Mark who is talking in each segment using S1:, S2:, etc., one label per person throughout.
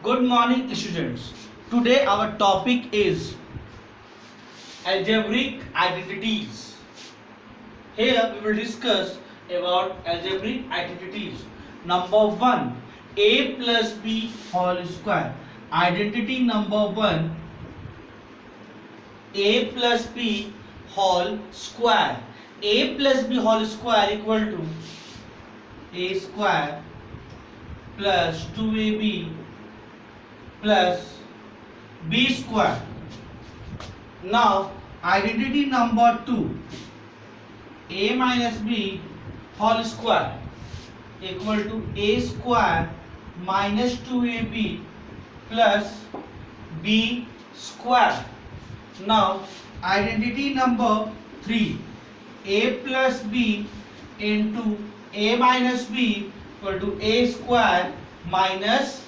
S1: Good morning, students. Today our topic is algebraic identities. Here we will discuss about algebraic identities. Number 1, a plus b whole square. Identity number 1, a plus b whole square. A plus b whole square equal to a square plus 2ab plus b square. Now identity number 2, a minus b whole square equal to a square minus 2ab plus b square. Now identity number 3, a plus b into a minus b equal to a square minus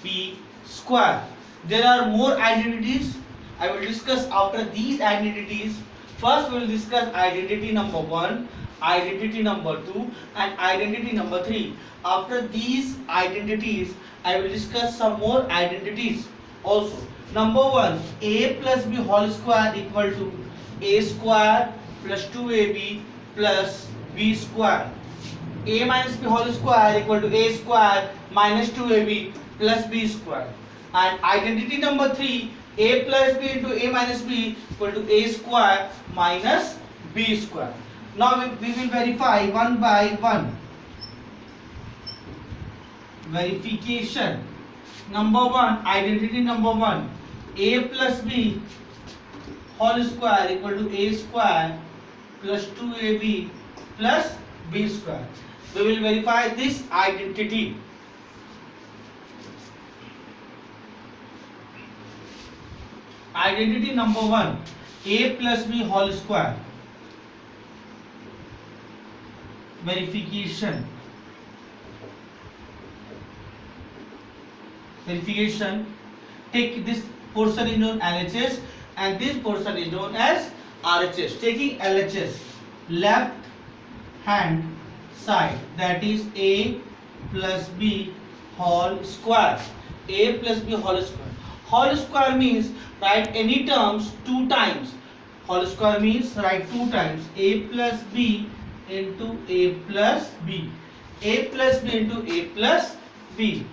S1: b square. There are more identities. I will discuss after these identities. First we will discuss identity number 1, identity number 2 and identity number 3. After these identities I will discuss some more identities also. Number 1, a plus b whole square equal to a square plus 2ab plus b square. A minus b whole square equal to a square minus 2ab plus b square. And identity number 3, a plus b into a minus b equal to a square minus b square. Now we will verify one by one. Verification. Number 1, identity number 1, a plus b whole square equal to a square plus 2ab plus b square. We will verify this identity. Identity number 1, a plus b whole square. Verification. Take this portion is known as LHS and this portion is known as RHS. Taking LHS, left hand side, that is a plus b whole square. A plus b whole square. Whole square means write any terms two times. Whole square means write two times. A plus b into a plus b. A plus b into a plus b.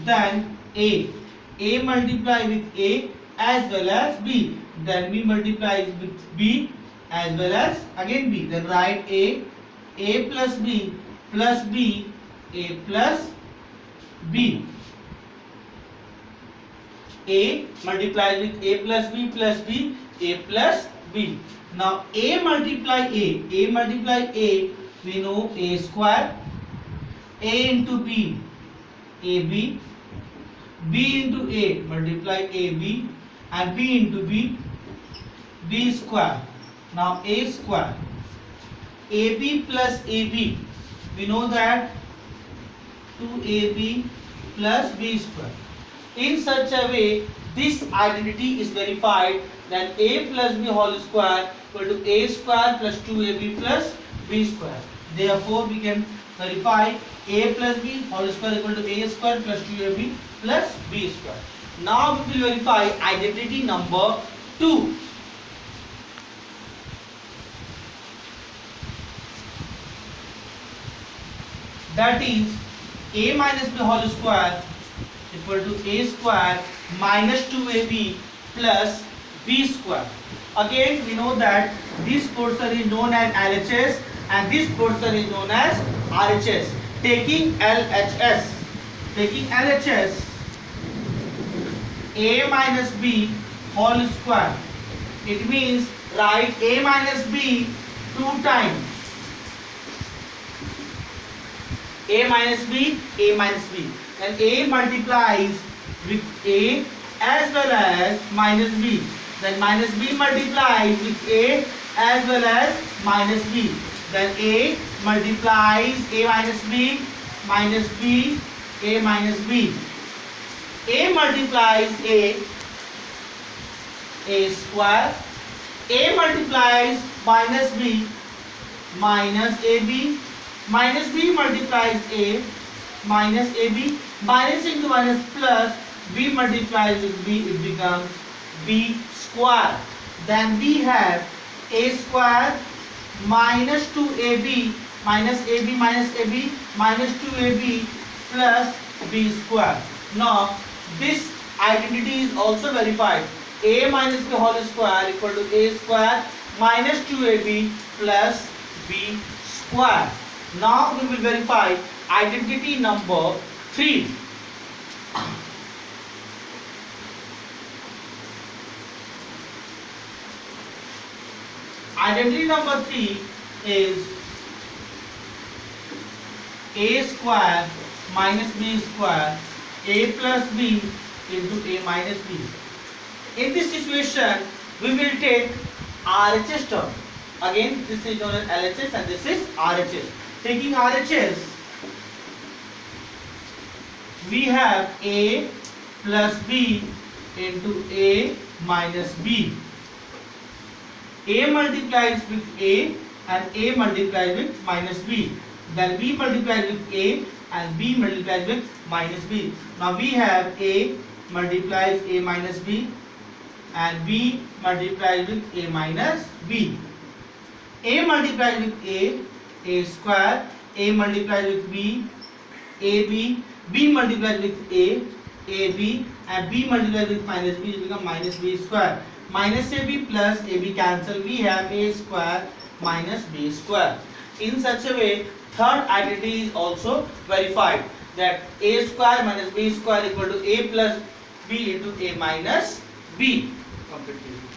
S1: Then a multiply with a as well as b. Then b multiplies with b as well as again b. Then write a plus b, a plus b. A multiplies with a plus b, a plus b. Now a multiply a, we know a square, a into b, ab, b into a, multiply ab, and b into b, b square. Now a square, ab plus ab, we know that 2ab plus b square. In such a way, this identity is verified, that a plus b whole square equal to a square plus 2ab plus b square. Therefore, we can verify a plus b whole square equal to a square plus 2ab plus b square. Now we will verify identity number 2. That is a minus b whole square equal to a square minus 2ab plus b square. Again we know that this portion is known as LHS and this portion is known as RHS. Taking LHS, a minus b whole square, it means write a minus b two times. A minus b, and a multiplies with a as well as minus b. Then minus b multiplies with a as well as minus b. Then a multiplies a minus b, a minus b. A multiplies a square. A multiplies minus b, minus ab. Minus b multiplies a, minus ab, minus into minus plus, b multiplied with b, it becomes b square. Then we have a square minus 2ab minus ab minus ab minus 2ab plus b square. Now this identity is also verified. A minus b whole square equal to a square minus 2ab plus b square. Now we will verify identity number 3. Identity number 3 is a square minus b square, a plus b into a minus b. In this situation, we will take RHS term. Again, this is known as LHS and this is RHS. Taking RHS, we have a plus b into a minus b. A multiplies with a and a multiplies with minus b. Then b multiplies with a and b multiplies with minus b. Now we have a multiplies a minus b and b multiplies with a minus b. A multiplies with a square, a multiplies with b, ab, b multiplies with a, ab and b multiplies with minus b, it becomes minus b square. Minus ab plus ab cancel, we have a square minus b square. In such a way, third identity is also verified, that a square minus b square equal to a plus b into a minus b. Completely.